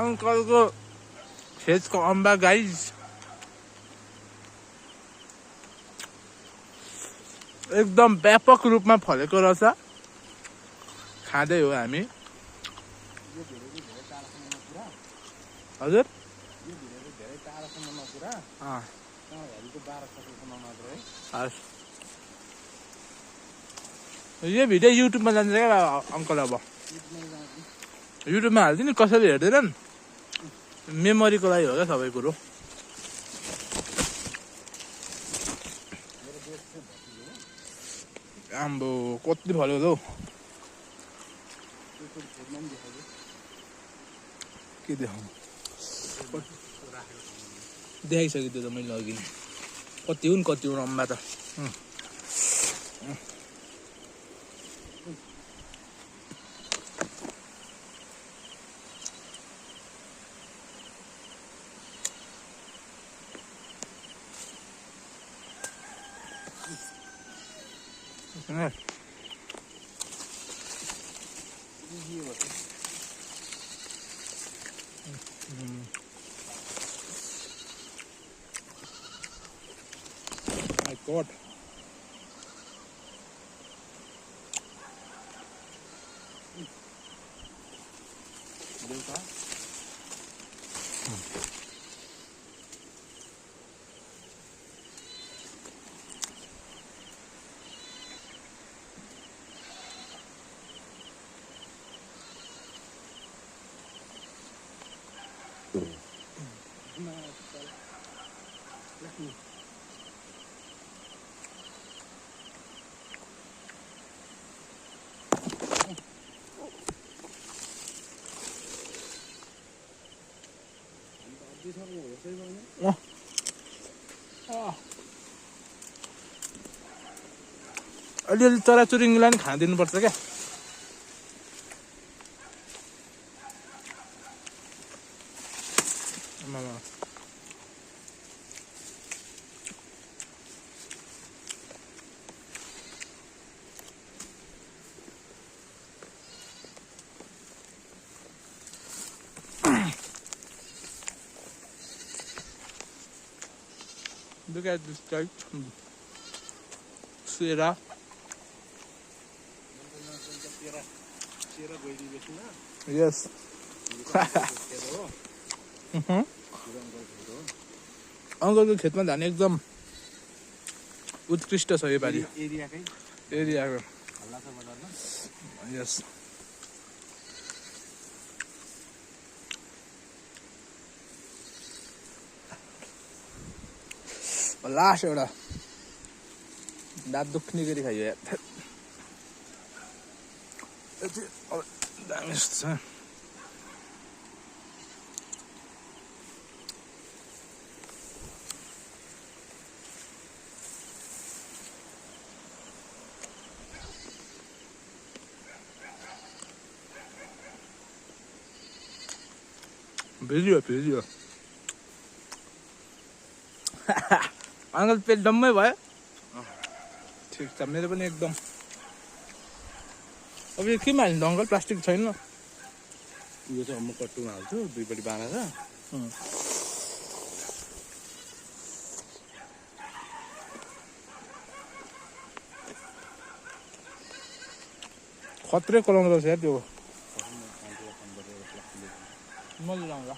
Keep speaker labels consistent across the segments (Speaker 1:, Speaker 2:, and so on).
Speaker 1: अङ्कलको खेतको अम्बा गाइज एकदम व्यापक रूपमा फलेको रहेछ। खाँदै हो हामी। हजुर यो भिडियो युट्युबमा जान्छ क्या अङ्कल। अब युट्युबमा हाल्दिनु नि, कसैले हेर्दैनन्। मेमोरीको लागि हो क्या सबै कुरो। आम्बो कति फल्यो हौ। के देखाउँ, देखाइसक्यो त्यो त मैले अघि। कति हुन् अम्बा त। My God. अलिअलि चराचुरुङ्गीलाई पनि खान दिनुपर्छ क्या। Look at this guy. Sierra. Yes. अङ्कलको खेतमा धान एकदम उत्कृष्ट छ यो पालि। एरियाको यस। लास्ट एउटा दाँत दुख्ने गरी खाइयो यार। दामी छ। भिडियो अङ्कल पेट डम्मै भयो। ठिक छ, मेरो पनि एकदम। अब यो केमा हाल्नु अङ्कल? प्लास्टिक छैन?
Speaker 2: यो चाहिँ म कट्टुमा हाल्छु, दुईपट्टि बाँधेर।
Speaker 1: खत्रै कराउँदो रहेछ यार त्यो। मैले लाउँला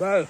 Speaker 1: बाल।